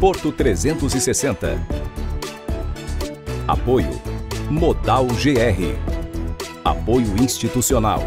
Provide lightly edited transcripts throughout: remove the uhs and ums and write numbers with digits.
Porto 360. Apoio Modal GR. Apoio institucional.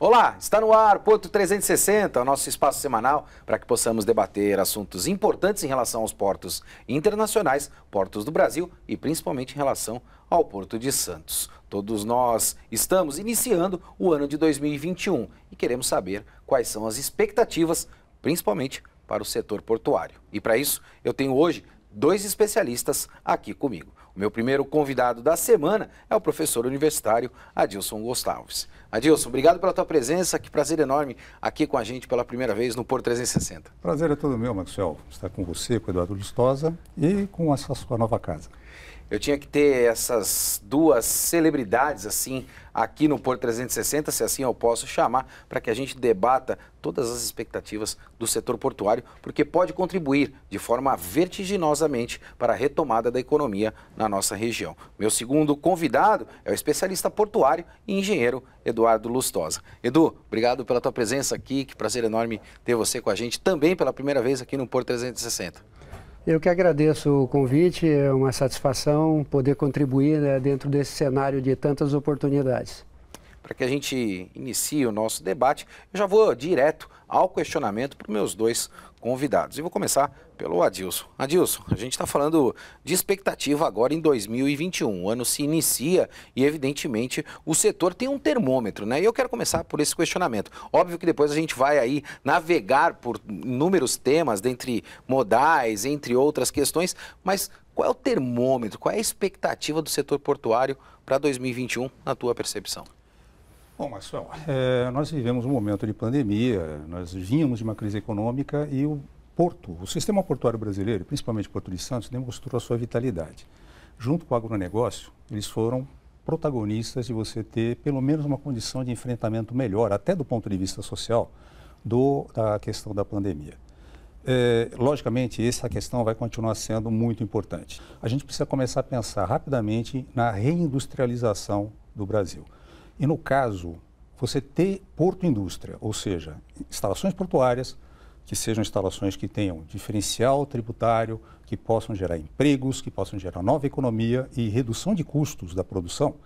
Olá, está no ar Porto 360, o nosso espaço semanal para que possamos debater assuntos importantes em relação aos portos internacionais, portos do Brasil e principalmente em relação ao Porto de Santos. Todos nós estamos iniciando o ano de 2021 e queremos saber quais são as expectativas, principalmente para o setor portuário. E para isso eu tenho hoje dois especialistas aqui comigo. O meu primeiro convidado da semana é o professor universitário Adilson Gonçalves. Adilson, obrigado pela tua presença, que prazer enorme aqui com a gente pela primeira vez no Porto 360. Prazer é todo meu, Maxwell, estar com você, com o Eduardo Lustosa e com essa sua nova casa. Eu tinha que ter essas duas celebridades assim aqui no Porto 360, se assim eu posso chamar, para que a gente debata todas as expectativas do setor portuário, porque pode contribuir de forma vertiginosamente para a retomada da economia na nossa região. Meu segundo convidado é o especialista portuário e engenheiro Eduardo Lustosa. Edu, obrigado pela tua presença aqui, que prazer enorme ter você com a gente também pela primeira vez aqui no Porto 360. Eu que agradeço o convite, é uma satisfação poder contribuir, né, dentro desse cenário de tantas oportunidades. Para que a gente inicie o nosso debate, eu já vou direto ao questionamento para os meus dois convidados. E vou começar pelo Adilson. Adilson, a gente está falando de expectativa agora em 2021. O ano se inicia e, evidentemente, o setor tem um termômetro, né? E eu quero começar por esse questionamento. Óbvio que depois a gente vai aí navegar por inúmeros temas, dentre modais, entre outras questões, mas qual é o termômetro, qual é a expectativa do setor portuário para 2021, na tua percepção? Bom, Maxwell, nós vivemos um momento de pandemia, nós vínhamos de uma crise econômica e o sistema portuário brasileiro, principalmente o Porto de Santos, demonstrou a sua vitalidade. Junto com o agronegócio, eles foram protagonistas de você ter pelo menos uma condição de enfrentamento melhor, até do ponto de vista social, da questão da pandemia. Logicamente, essa questão vai continuar sendo muito importante. A gente precisa começar a pensar rapidamente na reindustrialização do Brasil. E no caso, você ter porto-indústria, ou seja, instalações portuárias, que sejam instalações que tenham diferencial tributário, que possam gerar empregos, que possam gerar nova economia e redução de custos da produção,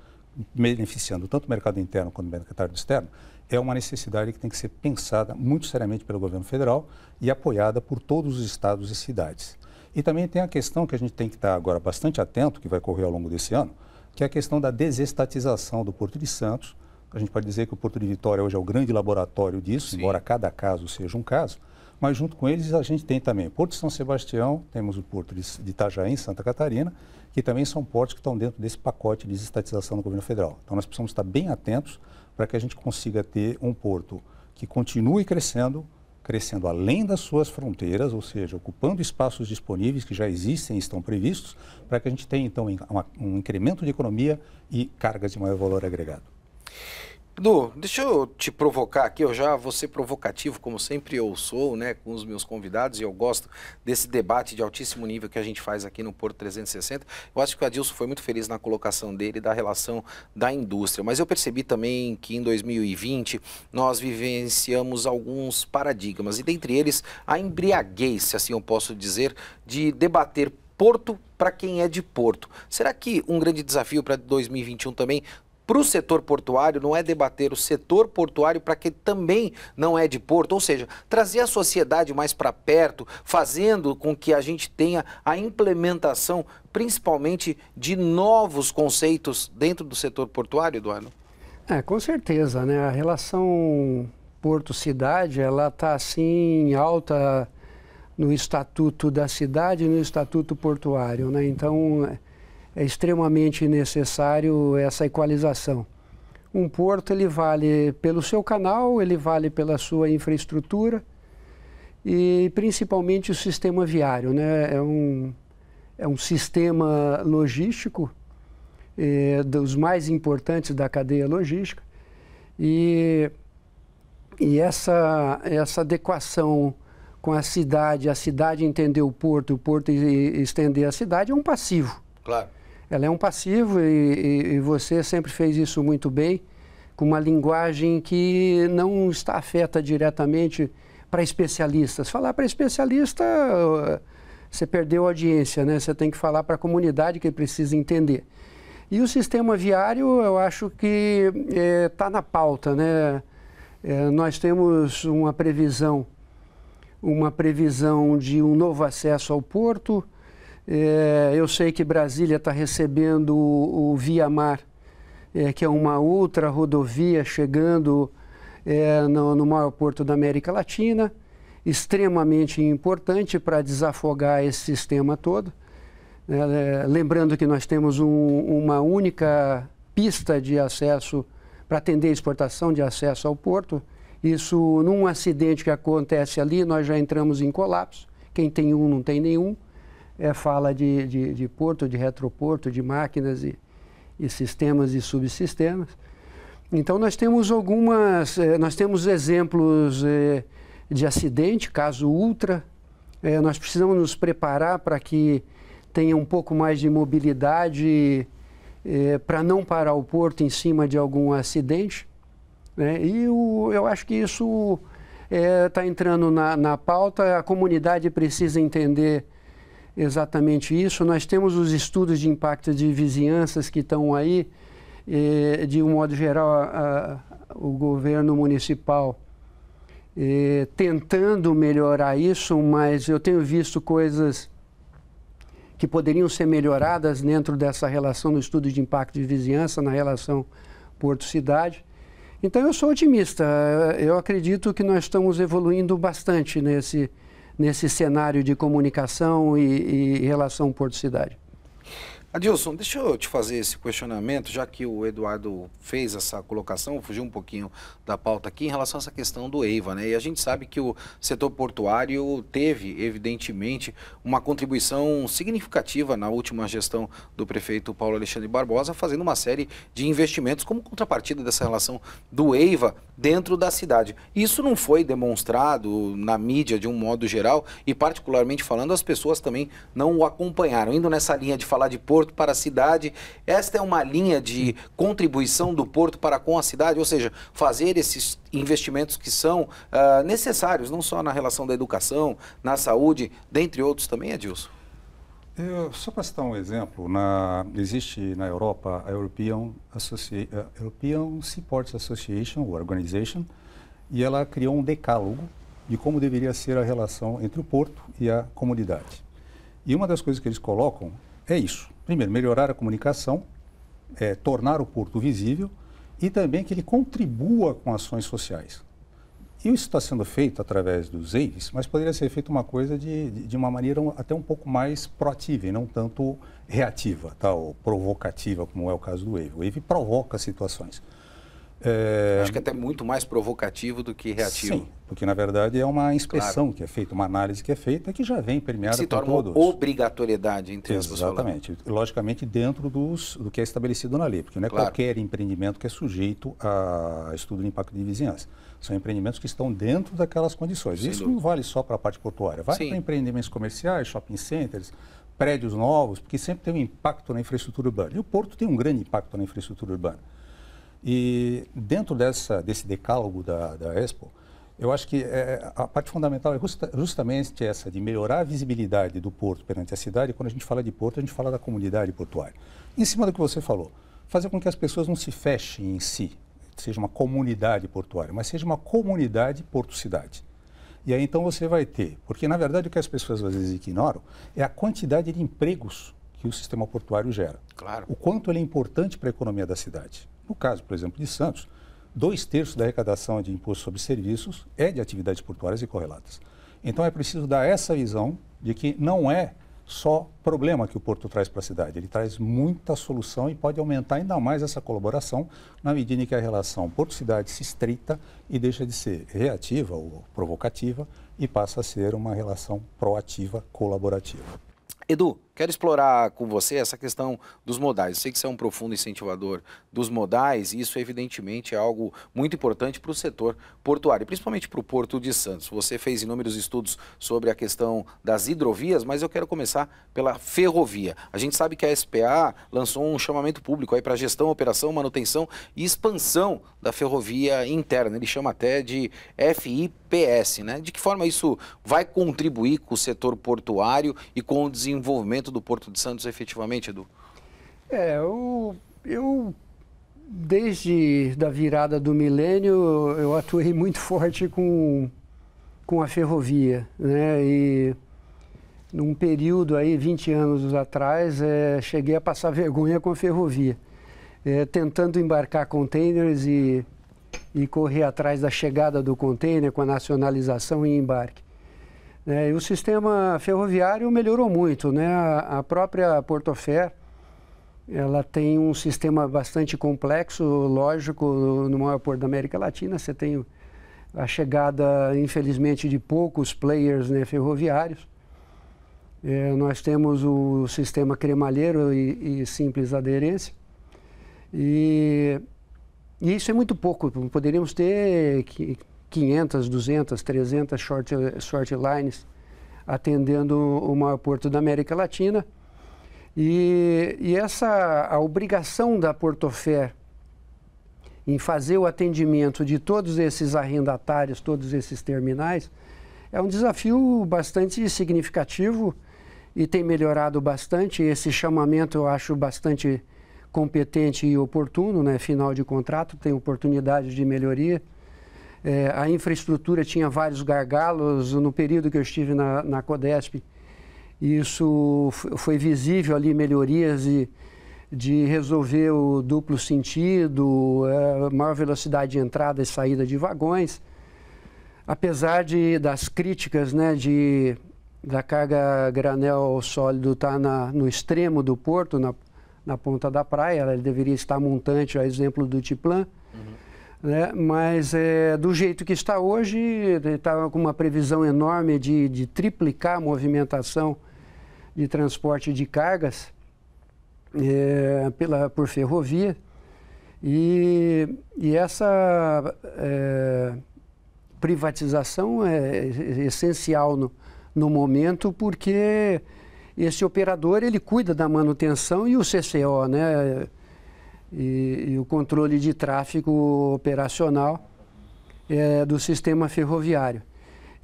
beneficiando tanto o mercado interno quanto o mercado externo, é uma necessidade que tem que ser pensada muito seriamente pelo governo federal e apoiada por todos os estados e cidades. E também tem a questão que a gente tem que estar agora bastante atento, que vai ocorrer ao longo desse ano, que é a questão da desestatização do Porto de Santos. A gente pode dizer que o Porto de Vitória hoje é o grande laboratório disso, embora cada caso seja um caso, mas junto com eles a gente tem também o Porto de São Sebastião, temos o Porto de Itajaí, em Santa Catarina, que também são portos que estão dentro desse pacote de desestatização do governo federal. Então nós precisamos estar bem atentos para que a gente consiga ter um porto que continue crescendo além das suas fronteiras, ou seja, ocupando espaços disponíveis que já existem e estão previstos, para que a gente tenha, então, um incremento de economia e cargas de maior valor agregado. Edu, deixa eu te provocar aqui, eu já vou ser provocativo, como sempre eu sou, né, com os meus convidados, e eu gosto desse debate de altíssimo nível que a gente faz aqui no Porto 360. Eu acho que o Adilson foi muito feliz na colocação dele da relação da indústria, mas eu percebi também que em 2020 nós vivenciamos alguns paradigmas, e dentre eles a embriaguez, se assim eu posso dizer, de debater porto para quem é de porto. Será que um grande desafio para 2021 também para o setor portuário não é debater o setor portuário para quem também não é de porto, ou seja, trazer a sociedade mais para perto, fazendo com que a gente tenha a implementação principalmente de novos conceitos dentro do setor portuário, Eduardo? Com certeza, né? A relação porto-cidade, ela está assim em alta no estatuto da cidade e no estatuto portuário, né? Então é extremamente necessário essa equalização. Um porto, ele vale pelo seu canal, ele vale pela sua infraestrutura e principalmente o sistema viário, né? É um sistema logístico dos mais importantes da cadeia logística e essa adequação com a cidade entender o porto estender a cidade é um passivo. Claro. Ela é um passivo e você sempre fez isso muito bem, com uma linguagem que não está afeta diretamente para especialistas. Falar para especialista, você perdeu a audiência, né? Você tem que falar para a comunidade que precisa entender. E o sistema viário, eu acho que está na pauta, né? Nós temos uma previsão de um novo acesso ao porto. Eu sei que Brasília está recebendo o Via Mar, que é uma outra rodovia chegando no maior porto da América Latina, extremamente importante para desafogar esse sistema todo. Lembrando que nós temos uma única pista de acesso para atender a exportação de acesso ao porto. Isso, num acidente que acontece ali, nós já entramos em colapso. Quem tem um, não tem nenhum. Fala de porto, de retroporto, de máquinas e sistemas e subsistemas. Então, nós temos nós temos exemplos de acidente, caso Ultra. Nós precisamos nos preparar para que tenha um pouco mais de mobilidade para não parar o porto em cima de algum acidente, né? E eu acho que isso está entrando na pauta. A comunidade precisa entender exatamente isso. Nós temos os estudos de impacto de vizinhanças que estão aí. De um modo geral, o governo municipal tentando melhorar isso, mas eu tenho visto coisas que poderiam ser melhoradas dentro dessa relação no estudo de impacto de vizinhança, na relação porto-cidade. Então, eu sou otimista. Eu acredito que nós estamos evoluindo bastante nesse cenário de comunicação e relação porto-cidade. Adilson, deixa eu te fazer esse questionamento, já que o Eduardo fez essa colocação, fugiu um pouquinho da pauta aqui, em relação a essa questão do EIVA, né? E a gente sabe que o setor portuário teve, evidentemente, uma contribuição significativa na última gestão do prefeito Paulo Alexandre Barbosa, fazendo uma série de investimentos como contrapartida dessa relação do EIVA dentro da cidade. Isso não foi demonstrado na mídia de um modo geral e, particularmente falando, as pessoas também não o acompanharam. Indo nessa linha de falar de porto para a cidade, esta é uma linha de contribuição do porto para com a cidade, ou seja, fazer esses investimentos que são necessários, não só na relação da educação, na saúde, dentre outros também, Adilson? Só para citar um exemplo, existe na Europa a European Seaports Association, ou Organization, e ela criou um decálogo de como deveria ser a relação entre o porto e a comunidade. E uma das coisas que eles colocam é isso. Primeiro, melhorar a comunicação, tornar o porto visível e também que ele contribua com ações sociais. E isso está sendo feito através dos EIVs, mas poderia ser feito uma coisa de uma maneira até um pouco mais proativa e não tanto reativa, tá? Ou provocativa, como é o caso do EIV. O EIV provoca situações. Acho que até muito mais provocativo do que reativo. Sim, porque na verdade é uma inspeção que é feita, uma análise que é feita, que já vem permeada por todos. Se torna uma obrigatoriedade, entre aspas. Exatamente. Logicamente dentro do que é estabelecido na lei, porque não é qualquer empreendimento que é sujeito a estudo de impacto de vizinhança. São empreendimentos que estão dentro daquelas condições. Sem Isso dúvida. Não vale só para a parte portuária. Vale para empreendimentos comerciais, shopping centers, prédios novos, porque sempre tem um impacto na infraestrutura urbana. E o porto tem um grande impacto na infraestrutura urbana. E dentro desse decálogo da Expo, eu acho que a parte fundamental é justamente essa, de melhorar a visibilidade do porto perante a cidade. Quando a gente fala de porto, a gente fala da comunidade portuária. Em cima do que você falou, fazer com que as pessoas não se fechem em si, seja uma comunidade portuária, mas seja uma comunidade porto-cidade. E aí então você vai ter, porque na verdade o que as pessoas às vezes ignoram é a quantidade de empregos que o sistema portuário gera. Claro. O quanto ele é importante para a economia da cidade. No caso, por exemplo, de Santos, 2/3 da arrecadação de imposto sobre serviços é de atividades portuárias e correlatas. Então é preciso dar essa visão de que não é só problema que o porto traz para a cidade, ele traz muita solução e pode aumentar ainda mais essa colaboração na medida em que a relação porto-cidade se estreita e deixa de ser reativa ou provocativa e passa a ser uma relação proativa, colaborativa. Edu, quero explorar com você essa questão dos modais. Eu sei que você é um profundo incentivador dos modais e isso, evidentemente, é algo muito importante para o setor portuário, principalmente para o Porto de Santos. Você fez inúmeros estudos sobre a questão das hidrovias, mas eu quero começar pela ferrovia. A gente sabe que a SPA lançou um chamamento público aí para gestão, operação, manutenção e expansão da ferrovia interna. Ele chama até de FIPS, né? De que forma isso vai contribuir com o setor portuário e com o desenvolvimento do Porto de Santos efetivamente, Edu? Eu desde a virada do milênio, eu atuei muito forte com a ferrovia, né? E num período aí, 20 anos atrás, cheguei a passar vergonha com a ferrovia, tentando embarcar containers e correr atrás da chegada do container com a nacionalização e embarque. E o sistema ferroviário melhorou muito, né? A própria Portofer, ela tem um sistema bastante complexo, lógico, no maior porto da América Latina. Você tem a chegada, infelizmente, de poucos players, né, ferroviários. Nós temos o sistema cremalheiro e simples aderência. E isso é muito pouco. Poderíamos ter 500, 200, 300 short lines atendendo o maior porto da América Latina. E a obrigação da Portofer em fazer o atendimento de todos esses arrendatários, todos esses terminais, é um desafio bastante significativo e tem melhorado bastante. Esse chamamento eu acho bastante competente e oportuno, né? Final de contrato, tem oportunidade de melhoria. A infraestrutura tinha vários gargalos. No período que eu estive na Codesp, isso foi visível ali, melhorias de resolver o duplo sentido, maior velocidade de entrada e saída de vagões. Apesar das críticas, né, da carga granel sólido estar no extremo do porto, na ponta da praia, ela deveria estar montante, a exemplo do Tiplan. Né? Mas do jeito que está hoje, está com uma previsão enorme de triplicar a movimentação de transporte de cargas por ferrovia. E essa privatização é essencial no momento, porque esse operador ele cuida da manutenção e o CCO, né? E o controle de tráfego operacional do sistema ferroviário.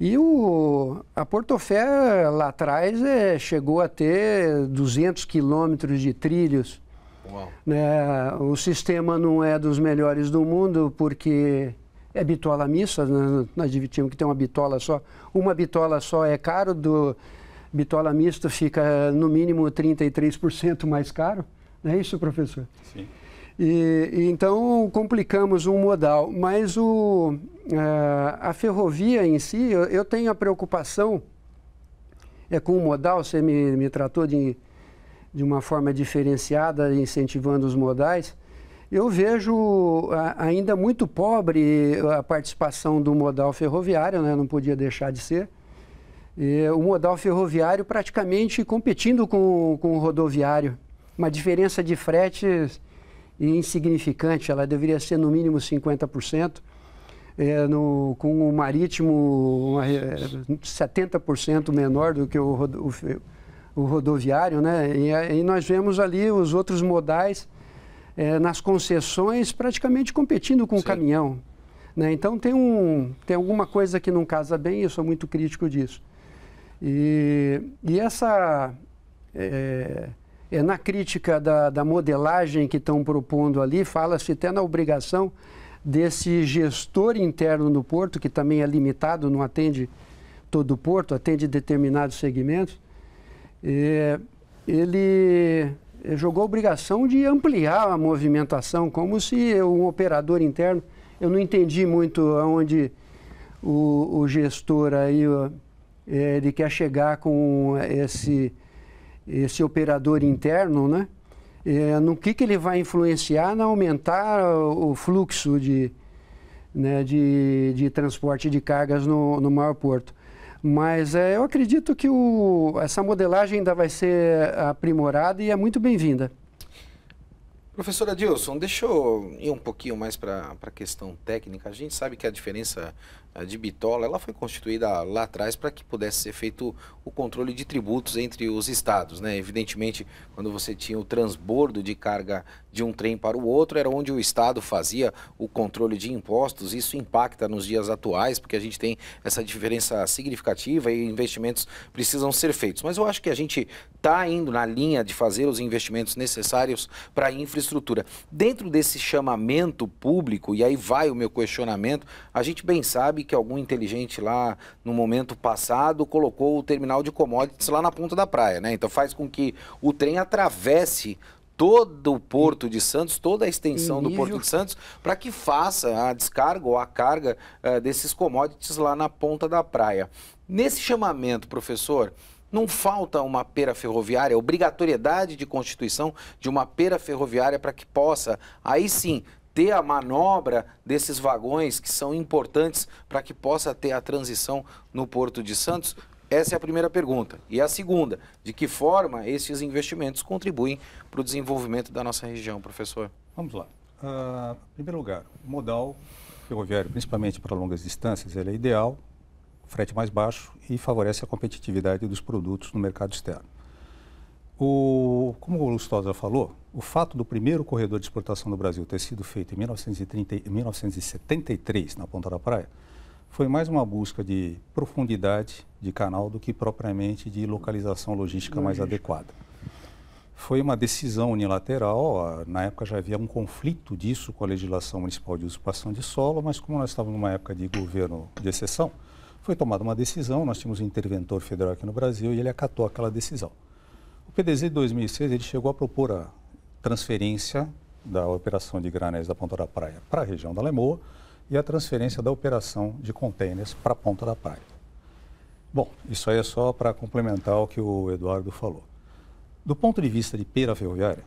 E a Portofer lá atrás chegou a ter 200 quilômetros de trilhos. Uau. Né? O sistema não é dos melhores do mundo porque é bitola mista, né? Nós tínhamos que ter uma bitola só. Uma bitola só é caro, bitola mista fica no mínimo 33% mais caro. Não é isso, professor? Sim. Então complicamos um modal, mas a ferrovia em si, eu tenho a preocupação com o modal. Você me tratou de uma forma diferenciada, incentivando os modais. Eu vejo ainda muito pobre a participação do modal ferroviário, né? Não podia deixar de ser. O modal ferroviário praticamente competindo com o rodoviário, uma diferença de fretes insignificante. Ela deveria ser no mínimo 50%, com o marítimo 70% menor do que o rodoviário, né? E nós vemos ali os outros modais nas concessões praticamente competindo com o caminhão, né? Então tem alguma coisa que não casa bem, eu sou muito crítico disso. E essa... na crítica da modelagem que estão propondo ali, fala-se até na obrigação desse gestor interno do porto, que também é limitado, não atende todo o porto, atende determinados segmentos. Ele jogou a obrigação de ampliar a movimentação, como se um operador interno... Eu não entendi muito aonde o gestor aí, ele quer chegar com esse operador interno, né? No que ele vai influenciar na aumentar o fluxo de transporte de cargas no maior porto. Mas eu acredito que essa modelagem ainda vai ser aprimorada e é muito bem-vinda. Professor Adilson, deixa eu ir um pouquinho mais para a questão técnica. A gente sabe que a diferença de bitola ela foi constituída lá atrás para que pudesse ser feito o controle de tributos entre os estados, né? Evidentemente, quando você tinha o transbordo de carga de um trem para o outro, era onde o estado fazia o controle de impostos. Isso impacta nos dias atuais, porque a gente tem essa diferença significativa e investimentos precisam ser feitos. Mas eu acho que a gente está indo na linha de fazer os investimentos necessários para a infraestrutura. Dentro desse chamamento público, e aí vai o meu questionamento, a gente bem sabe que algum inteligente lá no momento passado colocou o terminal de commodities lá na ponta da praia, né? Então faz com que o trem atravesse todo o Porto de Santos, toda a extensão do Porto de Santos, para que faça a descarga ou a carga desses commodities lá na ponta da praia. Nesse chamamento, professor, não falta uma pera ferroviária, obrigatoriedade de constituição de uma pera ferroviária para que possa, aí sim, ter a manobra desses vagões que são importantes para que possa ter a transição no Porto de Santos? Essa é a primeira pergunta. E a segunda, de que forma esses investimentos contribuem para o desenvolvimento da nossa região, professor? Vamos lá. Em primeiro lugar, o modal ferroviário, principalmente para longas distâncias, ele é ideal, frete mais baixo e favorece a competitividade dos produtos no mercado externo. Como o Lustosa falou, o fato do primeiro corredor de exportação do Brasil ter sido feito em 1973, na Ponta da Praia, foi mais uma busca de profundidade de canal do que propriamente de localização logística mais adequada. Foi uma decisão unilateral, na época já havia um conflito disso com a legislação municipal de usurpação de solo, mas como nós estávamos numa época de governo de exceção, foi tomada uma decisão, nós tínhamos um interventor federal aqui no Brasil e ele acatou aquela decisão. O PDZ de 2006, ele chegou a propor a transferência da operação de granéis da Ponta da Praia para a região da Lemoa e a transferência da operação de contêineres para a Ponta da Praia. Bom, isso aí é só para complementar o que o Eduardo falou. Do ponto de vista de pera ferroviária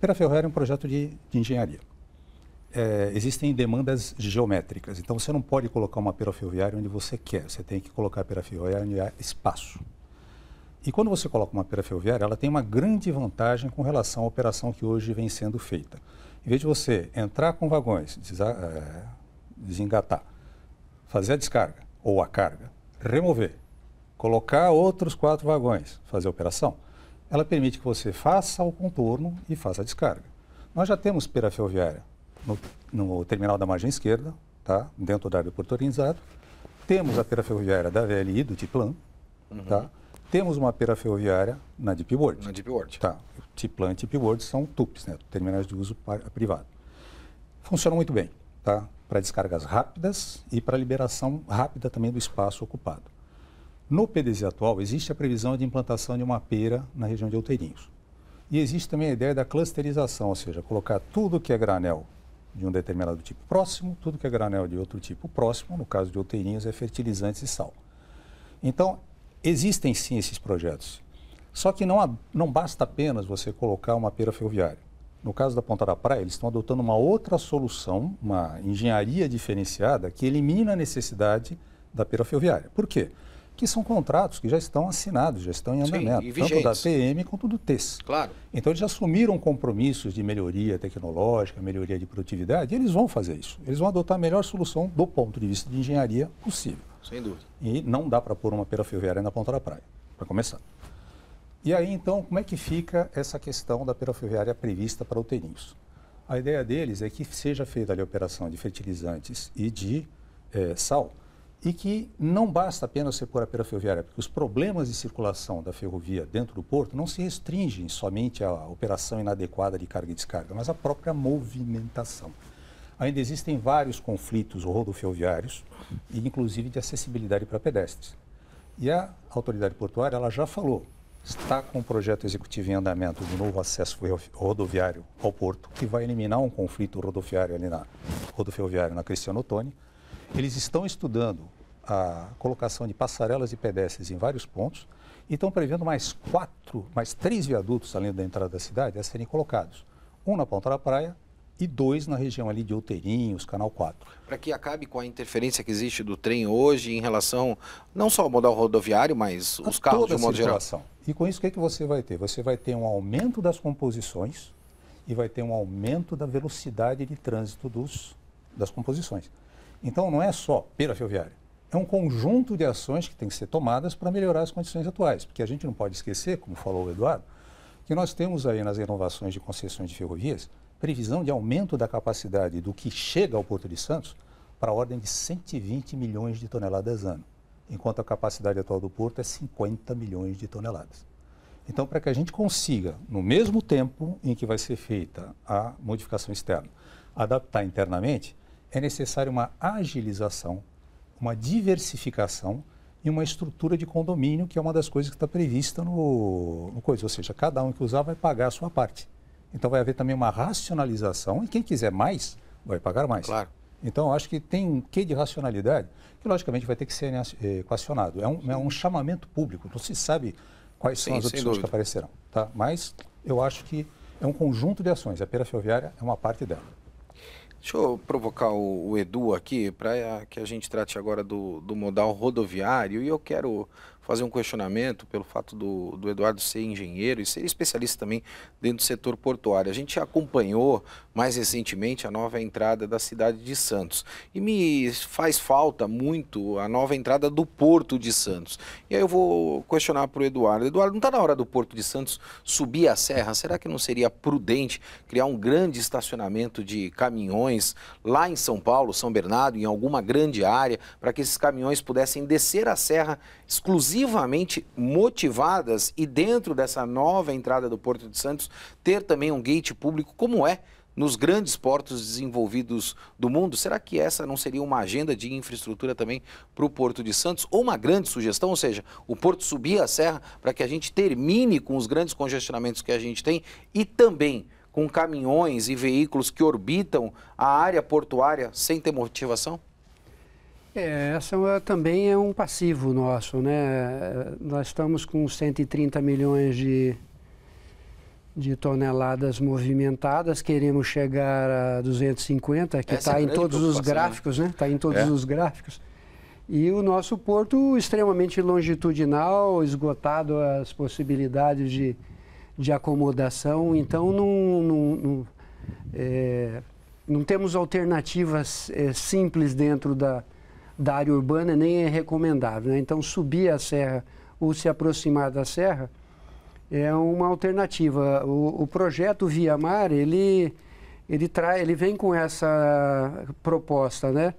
é um projeto de engenharia. Existem demandas geométricas, então você não pode colocar uma pera ferroviária onde você quer, você tem que colocar a pera ferroviária onde há espaço. E quando você coloca uma pera ferroviária, ela tem uma grande vantagem com relação à operação que hoje vem sendo feita. Em vez de você entrar com vagões, desengatar, fazer a descarga ou a carga, remover, colocar outros 4 vagões, fazer a operação, ela permite que você faça o contorno e faça a descarga. Nós já temos pera ferroviária no terminal da margem esquerda, tá? Dentro da área do porto organizado. Temos a pera ferroviária da VLI, do Tiplan, tá? Temos uma pera ferroviária na Deep World. Na Deep World. Tá. Tiplan e Deep World são TUPs, né? Terminais de uso privado. Funcionam muito bem, tá? Para descargas rápidas e para liberação rápida também do espaço ocupado. No PDZ atual, existe a previsão de implantação de uma pera na região de Outeirinhos. E existe também a ideia da clusterização, ou seja, colocar tudo que é granel de um determinado tipo próximo, tudo que é granel de outro tipo próximo, no caso de Outeirinhos, é fertilizantes e sal. Então, existem sim esses projetos. Só que não basta apenas você colocar uma pera ferroviária. No caso da Ponta da Praia, eles estão adotando uma outra solução, uma engenharia diferenciada, que elimina a necessidade da pera ferroviária. Por quê? Que são contratos que já estão assinados, já estão em andamento, tanto da PM quanto do TES. Claro. Então, eles já assumiram compromissos de melhoria tecnológica, melhoria de produtividade, e eles vão fazer isso. Eles vão adotar a melhor solução do ponto de vista de engenharia possível. Sem dúvida. E não dá para pôr uma pera ferroviária na Ponta da Praia, para começar. E aí, então, como é que fica essa questão da pera ferroviária prevista para Outeirinhos? A ideia deles é que seja feita ali a operação de fertilizantes e de sal, e que não basta apenas você pôr a pera ferroviária, porque os problemas de circulação da ferrovia dentro do porto não se restringem somente à operação inadequada de carga e descarga, mas à própria movimentação. Ainda existem vários conflitos rodoferroviários, e inclusive de acessibilidade para pedestres. E a autoridade portuária ela já falou, está com um projeto executivo em andamento de novo acesso rodoviário ao porto, que vai eliminar um conflito rodoviário ali rodoferroviário na Cristiano Ottoni. Eles estão estudando a colocação de passarelas e pedestres em vários pontos e estão prevendo mais 3 viadutos além da entrada da cidade a serem colocados. Um na Ponta da Praia e 2 na região ali de Outeirinhos, Canal 4. Para que acabe com a interferência que existe do trem hoje em relação não só ao modal rodoviário, mas os carros de um modo geral. E com isso, o que você vai ter? Você vai ter um aumento das composições e vai ter um aumento da velocidade de trânsito das composições. Então, não é só pela ferroviária. É um conjunto de ações que tem que ser tomadas para melhorar as condições atuais. Porque a gente não pode esquecer, como falou o Eduardo, que nós temos aí nas renovações de concessões de ferrovias previsão de aumento da capacidade do que chega ao Porto de Santos para a ordem de 120 milhões de toneladas ano, enquanto a capacidade atual do Porto é 50 milhões de toneladas. Então, para que a gente consiga, no mesmo tempo em que vai ser feita a modificação externa, adaptar internamente, é necessária uma agilização, uma diversificação e uma estrutura de condomínio, que é uma das coisas que está prevista no coisa. Ou seja, cada um que usar vai pagar a sua parte. Então, vai haver também uma racionalização e quem quiser mais, vai pagar mais. Claro. Então, eu acho que tem um quê de racionalidade que, logicamente, vai ter que ser equacionado. É um chamamento público, não se sabe quais são as opções que aparecerão. Tá? Mas eu acho que é um conjunto de ações. A Pera Ferroviária é uma parte dela. Deixa eu provocar o Edu aqui para que a gente trate agora do modal rodoviário, e eu quero fazer um questionamento pelo fato do Eduardo ser engenheiro e ser especialista também dentro do setor portuário. A gente acompanhou mais recentemente a nova entrada da cidade de Santos e me faz falta muito a nova entrada do Porto de Santos. E aí eu vou questionar para o Eduardo. Eduardo, não está na hora do Porto de Santos subir a serra? Será que não seria prudente criar um grande estacionamento de caminhões lá em São Paulo, São Bernardo, em alguma grande área, para que esses caminhões pudessem descer a serra exclusivamente motivadas e dentro dessa nova entrada do Porto de Santos ter também um gate público como é nos grandes portos desenvolvidos do mundo? Será que essa não seria uma agenda de infraestrutura também para o Porto de Santos? Ou uma grande sugestão, ou seja, o Porto subir a serra para que a gente termine com os grandes congestionamentos que a gente tem e também com caminhões e veículos que orbitam a área portuária sem ter motivação? Essa também é um passivo nosso, né? Nós estamos com 130 milhões de toneladas movimentadas, queremos chegar a 250, que está em todos os gráficos, né? Está em todos os gráficos. E o nosso porto extremamente longitudinal, esgotado as possibilidades de acomodação, então não temos alternativas simples dentro da área urbana, nem é recomendável, né? Então, subir a serra ou se aproximar da serra é uma alternativa. O projeto Via Mar, ele vem com essa proposta, né?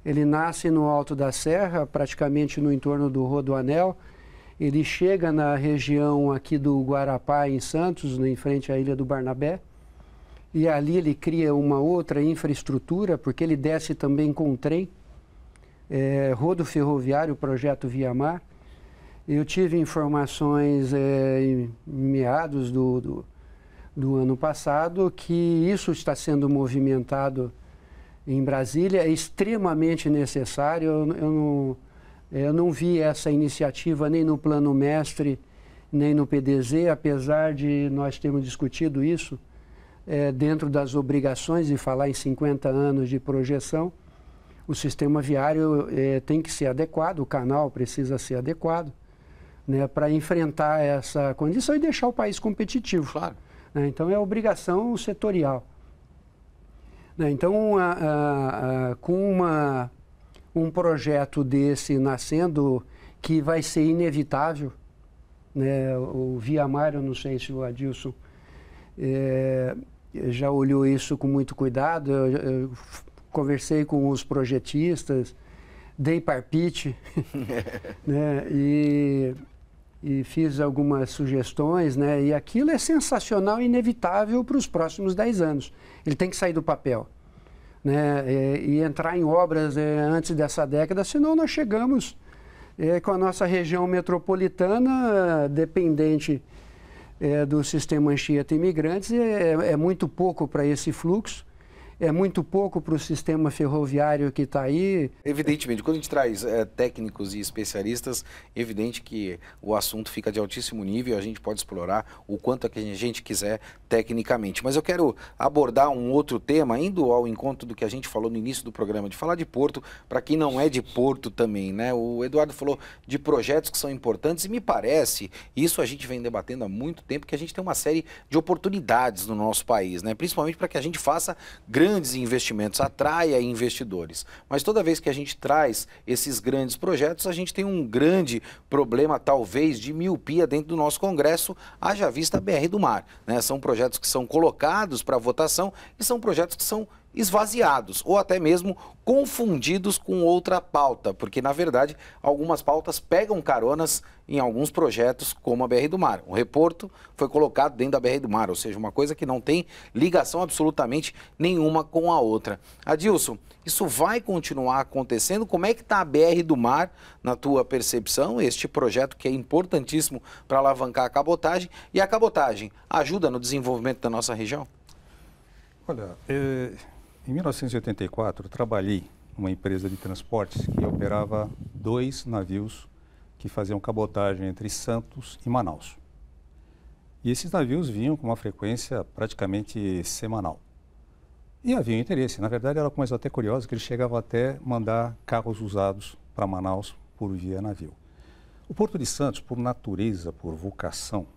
Ele nasce no alto da serra, praticamente no entorno do Rodoanel. Ele chega na região aqui do Guarapá, em Santos, em frente à Ilha do Barnabé. E ali ele cria uma outra infraestrutura, porque ele desce também com trem. Rodo ferroviário, o projeto Via Mar. Eu tive informações em meados do ano passado que isso está sendo movimentado em Brasília, é extremamente necessário. Eu não vi essa iniciativa nem no Plano Mestre, nem no PDZ, apesar de nós termos discutido isso dentro das obrigações de falar em 50 anos de projeção. O sistema viário tem que ser adequado, o canal precisa ser adequado, né, para enfrentar essa condição e deixar o país competitivo. Claro. Né? Então, é obrigação setorial. Né? Então, com um projeto desse nascendo, que vai ser inevitável, né? O Via Mar, eu não sei se o Adilson já olhou isso com muito cuidado. Eu conversei com os projetistas, dei palpite, né? E fiz algumas sugestões, né? E aquilo é sensacional e inevitável para os próximos 10 anos. Ele tem que sair do papel, né? E entrar em obras antes dessa década, senão nós chegamos com a nossa região metropolitana dependente do sistema Anchieta Imigrantes, é muito pouco para esse fluxo. é muito pouco para o sistema ferroviário que está aí. Evidentemente, quando a gente traz técnicos e especialistas, é evidente que o assunto fica de altíssimo nível, a gente pode explorar o quanto que a gente quiser tecnicamente. Mas eu quero abordar um outro tema, indo ao encontro do que a gente falou no início do programa, de falar de Porto, para quem não é de Porto também, né? O Eduardo falou de projetos que são importantes e me parece, isso a gente vem debatendo há muito tempo, que a gente tem uma série de oportunidades no nosso país, né? Principalmente para que a gente faça grandes investimentos, atraia investidores. Mas toda vez que a gente traz esses grandes projetos, a gente tem um grande problema, talvez, de miopia dentro do nosso Congresso, haja vista a BR do Mar, né? São projetos que são colocados para votação e são projetos que são esvaziados ou até mesmo confundidos com outra pauta, porque na verdade algumas pautas pegam caronas em alguns projetos como a BR do Mar. O Reporto foi colocado dentro da BR do Mar, ou seja, uma coisa que não tem ligação absolutamente nenhuma com a outra. Adilson, isso vai continuar acontecendo? Como é que está a BR do Mar na tua percepção? Este projeto que é importantíssimo para alavancar a cabotagem, e a cabotagem ajuda no desenvolvimento da nossa região? Olha, em 1984, eu trabalhei numa empresa de transportes que operava 2 navios que faziam cabotagem entre Santos e Manaus. E esses navios vinham com uma frequência praticamente semanal. E havia interesse. Na verdade, era uma coisa até curiosa, que eles chegavam até mandar carros usados para Manaus por via navio. O Porto de Santos, por natureza, por vocação,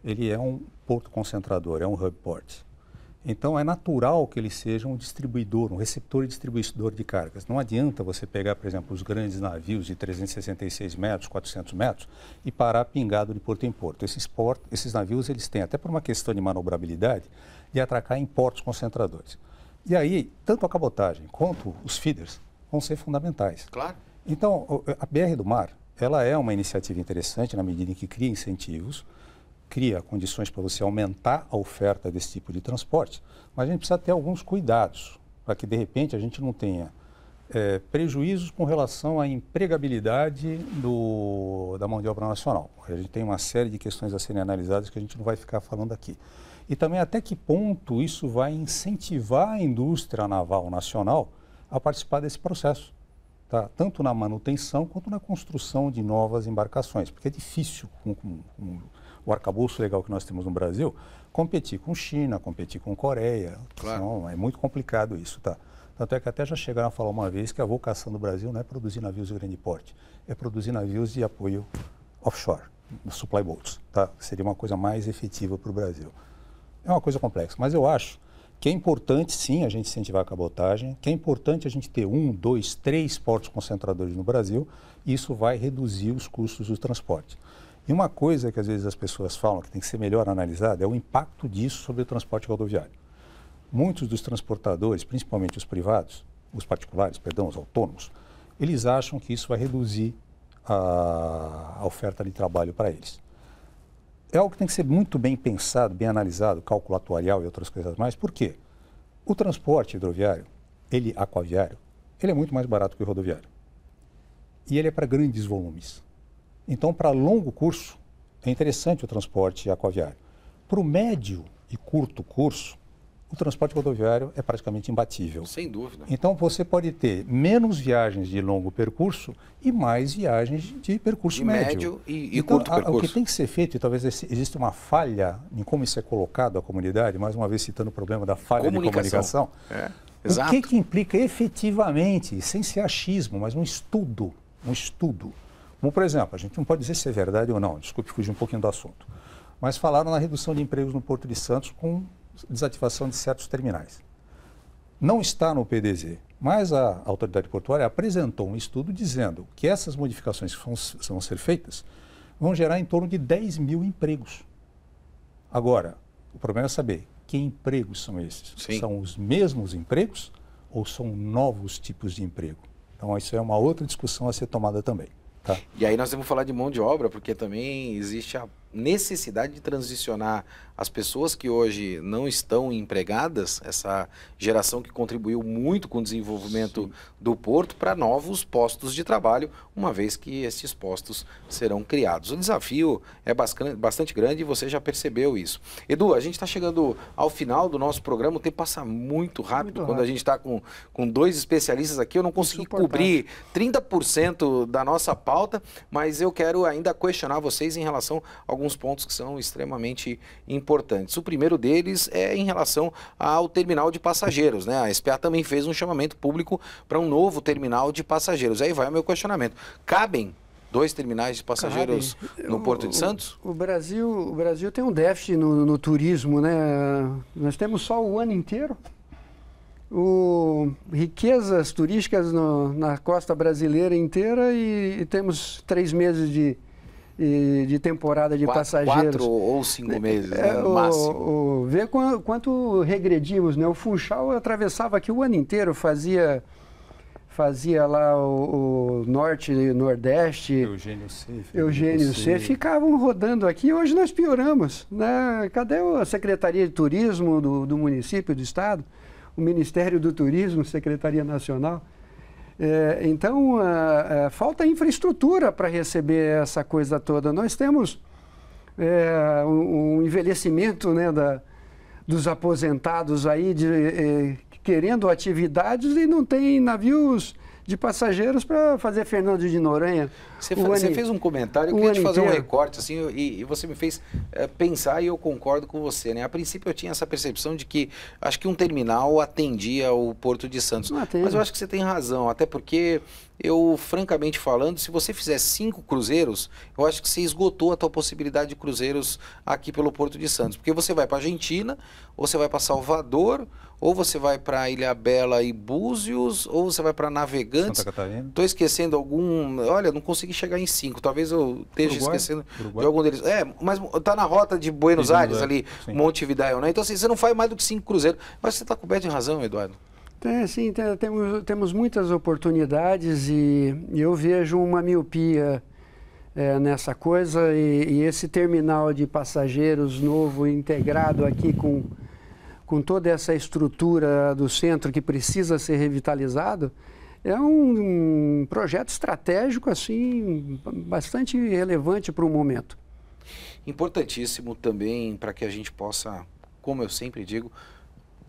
ele é um porto concentrador, é um hub port. Então, é natural que ele seja um distribuidor, um receptor e distribuidor de cargas. Não adianta você pegar, por exemplo, os grandes navios de 366 metros, 400 metros e parar pingado de porto em porto. Esses navios, eles têm, até por uma questão de manobrabilidade, de atracar em portos concentradores. E aí, tanto a cabotagem quanto os feeders vão ser fundamentais. Claro. Então, a BR do Mar, ela é uma iniciativa interessante na medida em que cria incentivos, cria condições para você aumentar a oferta desse tipo de transporte, mas a gente precisa ter alguns cuidados para que, de repente, a gente não tenha prejuízos com relação à empregabilidade da mão de obra nacional. A gente tem uma série de questões a serem analisadas que a gente não vai ficar falando aqui. E também até que ponto isso vai incentivar a indústria naval nacional a participar desse processo, tá? Tanto na manutenção quanto na construção de novas embarcações, porque é difícil com o arcabouço legal que nós temos no Brasil, competir com China, competir com Coreia. Claro. Senão, é muito complicado isso, tá? Tanto é que até já chegaram a falar uma vez que a vocação do Brasil não é produzir navios de grande porte, é produzir navios de apoio offshore, supply boats, tá? Seria uma coisa mais efetiva para o Brasil. É uma coisa complexa, mas eu acho que é importante, sim, a gente incentivar a cabotagem, que é importante a gente ter 1, 2, 3 portos concentradores no Brasil, e isso vai reduzir os custos do transporte. E uma coisa que às vezes as pessoas falam que tem que ser melhor analisada é o impacto disso sobre o transporte rodoviário. Muitos dos transportadores, principalmente os privados, os particulares, perdão, os autônomos, eles acham que isso vai reduzir a oferta de trabalho para eles. É algo que tem que ser muito bem pensado, bem analisado, cálculo atuarial e outras coisas mais. Por quê? O transporte hidroviário, aquaviário, ele é muito mais barato que o rodoviário. E ele é para grandes volumes. Então, para longo curso, é interessante o transporte aquaviário. Para o médio e curto curso, o transporte rodoviário é praticamente imbatível. Sem dúvida. Então, você pode ter menos viagens de longo percurso e mais viagens de percurso médio. E então, curto percurso. O que tem que ser feito, e talvez exista uma falha em como isso é colocado à comunidade, mais uma vez citando o problema da falha de comunicação. Exato. O que implica efetivamente, sem ser achismo, mas um estudo. Como, por exemplo, a gente não pode dizer se é verdade ou não, desculpe fugir um pouquinho do assunto, mas falaram na redução de empregos no Porto de Santos com desativação de certos terminais. Não está no PDZ, mas a autoridade portuária apresentou um estudo dizendo que essas modificações que vão ser feitas vão gerar em torno de 10 mil empregos. Agora, o problema é saber que empregos são esses. Sim. São os mesmos empregos ou são novos tipos de emprego? Então, isso é uma outra discussão a ser tomada também. Tá. E aí nós temos que falar de mão de obra, porque também existe a necessidade de transicionar as pessoas que hoje não estão empregadas, essa geração que contribuiu muito com o desenvolvimento do porto, para novos postos de trabalho, uma vez que esses postos serão criados. O desafio é bastante grande e você já percebeu isso. Edu, a gente está chegando ao final do nosso programa, o tempo passa muito rápido quando a gente está com dois especialistas aqui. Eu não consegui cobrir 30% da nossa pauta, mas eu quero ainda questionar vocês em relação a alguns pontos que são extremamente importantes. O primeiro deles é em relação ao terminal de passageiros, né? A SPA também fez um chamamento público para um novo terminal de passageiros. Aí vai o meu questionamento. Cabem 2 terminais de passageiros no Porto de Santos? O Brasil tem um déficit no turismo, né? Nós temos só o ano inteiro. Riquezas turísticas na costa brasileira inteira e temos 3 meses de temporada de passageiros. 4 ou 5 meses, né, no máximo. Vê quanto regredimos, né? O Funchal atravessava aqui o ano inteiro, fazia lá o Norte e Nordeste. Eugênio C. Ficavam rodando aqui. Hoje nós pioramos, né? Cadê a Secretaria de Turismo do município, do estado? O Ministério do Turismo, Secretaria Nacional. Então, falta infraestrutura para receber essa coisa toda. Nós temos um envelhecimento, né, dos aposentados aí, querendo atividades e não tem navios de passageiros para fazer Fernando de Noronha. Você fez um comentário, eu queria te fazer um recorte, assim, e você me fez pensar, e eu concordo com você, né? A princípio eu tinha essa percepção de que acho que um terminal atendia o Porto de Santos. Mas eu acho que você tem razão, até porque eu, francamente falando, se você fizer 5 cruzeiros, eu acho que você esgotou a tua possibilidade de cruzeiros aqui pelo Porto de Santos. Porque você vai para a Argentina, ou você vai para Salvador, ou você vai para Ilhabela e Búzios, ou você vai para Navegantes. Santa Catarina. Estou esquecendo algum... Olha, não consegui chegar em 5. Talvez eu esteja esquecendo de algum deles. Mas está na rota de Buenos Aires, ali, sim. Montevidéu, né? Então, assim, você não faz mais do que 5 cruzeiros. Mas você está coberto de razão, Eduardo. Sim, temos muitas oportunidades e eu vejo uma miopia nessa coisa e esse terminal de passageiros novo, integrado aqui com toda essa estrutura do centro que precisa ser revitalizado, é um projeto estratégico assim, bastante relevante para o momento. Importantíssimo também para que a gente possa, como eu sempre digo,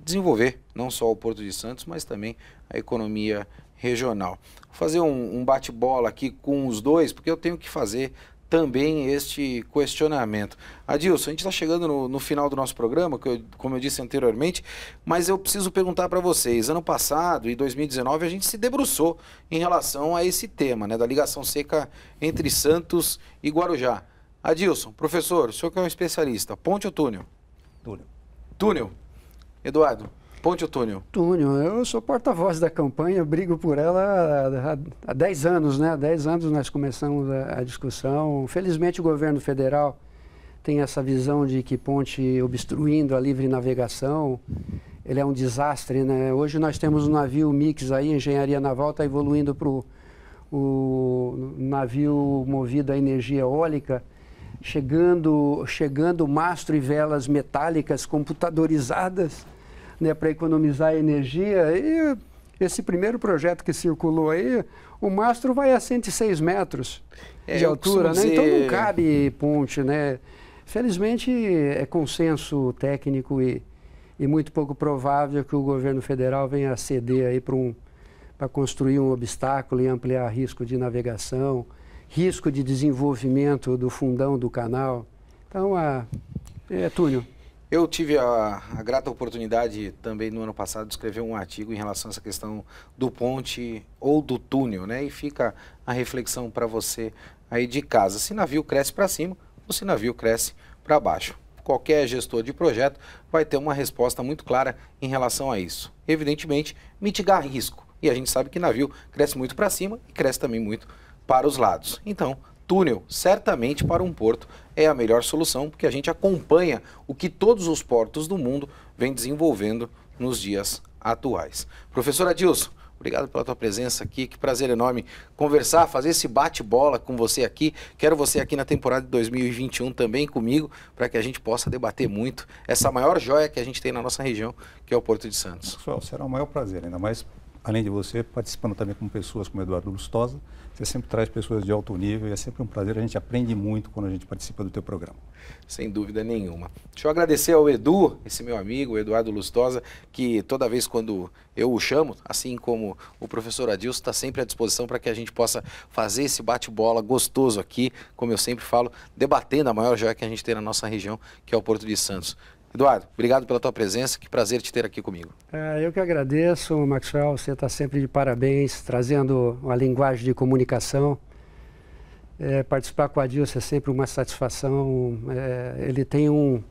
desenvolver não só o Porto de Santos, mas também a economia regional. Vou fazer um bate-bola aqui com os dois, porque eu tenho que fazer também este questionamento. Adilson, a gente está chegando no final do nosso programa, como eu disse anteriormente, mas eu preciso perguntar para vocês. Ano passado, em 2019, a gente se debruçou em relação a esse tema, né, da ligação seca entre Santos e Guarujá. Adilson, professor, o senhor que é um especialista, ponte ou túnel? Túnel. Túnel. Eduardo, ponte ou túnel? Túnel. Eu sou porta-voz da campanha, brigo por ela há 10 anos, né? Há 10 anos nós começamos a discussão. Felizmente o governo federal tem essa visão de que ponte obstruindo a livre navegação, ele é um desastre, né? Hoje nós temos um navio mix aí, engenharia naval está evoluindo para o navio movido a energia eólica, chegando mastro e velas metálicas computadorizadas, né, para economizar energia. E esse primeiro projeto que circulou aí, o mastro vai a 106 metros de altura, né? Então não cabe ponte, né? Felizmente é consenso técnico e muito pouco provável que o governo federal venha a ceder aí para construir um obstáculo e ampliar risco de navegação, risco de desenvolvimento do fundão do canal. Então, é túnel. Eu tive a grata oportunidade também no ano passado de escrever um artigo em relação a essa questão do ponte ou do túnel, né? E fica a reflexão para você aí de casa. Se navio cresce para cima ou se navio cresce para baixo. Qualquer gestor de projeto vai ter uma resposta muito clara em relação a isso. Evidentemente, mitigar risco. E a gente sabe que navio cresce muito para cima e cresce também muito para os lados. Então, túnel, certamente para um porto, é a melhor solução, porque a gente acompanha o que todos os portos do mundo vêm desenvolvendo nos dias atuais. Professor Adilson, obrigado pela tua presença aqui, que prazer enorme conversar, fazer esse bate-bola com você aqui. Quero você aqui na temporada de 2021 também comigo, para que a gente possa debater muito essa maior joia que a gente tem na nossa região, que é o Porto de Santos. Pessoal, será um maior prazer, ainda mais, além de você, participando também com pessoas como Eduardo Lustosa. Você sempre traz pessoas de alto nível e é sempre um prazer, a gente aprende muito quando a gente participa do teu programa. Sem dúvida nenhuma. Deixa eu agradecer ao Edu, esse meu amigo, o Eduardo Lustosa, que toda vez quando eu o chamo, assim como o professor Adilson, está sempre à disposição para que a gente possa fazer esse bate-bola gostoso aqui, como eu sempre falo, debatendo a maior joia que a gente tem na nossa região, que é o Porto de Santos. Eduardo, obrigado pela tua presença, que prazer te ter aqui comigo. Eu que agradeço, Maxwell, você está sempre de parabéns, trazendo uma linguagem de comunicação. Participar com o Adilson é sempre uma satisfação, ele tem um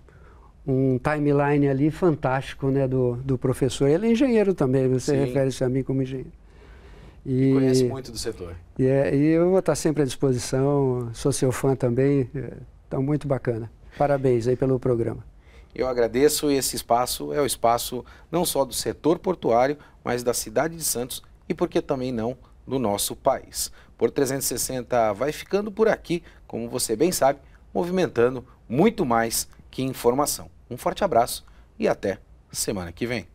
timeline ali fantástico, né, do professor. Ele é engenheiro também, você refere-se a mim como engenheiro. E conhece muito do setor. E eu vou estar sempre à disposição, sou seu fã também, então muito bacana. Parabéns aí pelo programa. Eu agradeço, e esse espaço é o espaço não só do setor portuário, mas da cidade de Santos e, por que também não, do nosso país. Porto 360 vai ficando por aqui, como você bem sabe, movimentando muito mais que informação. Um forte abraço e até semana que vem.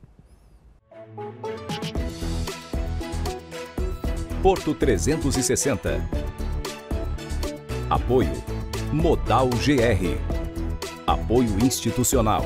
Porto 360. Apoio Modal GR. Apoio institucional.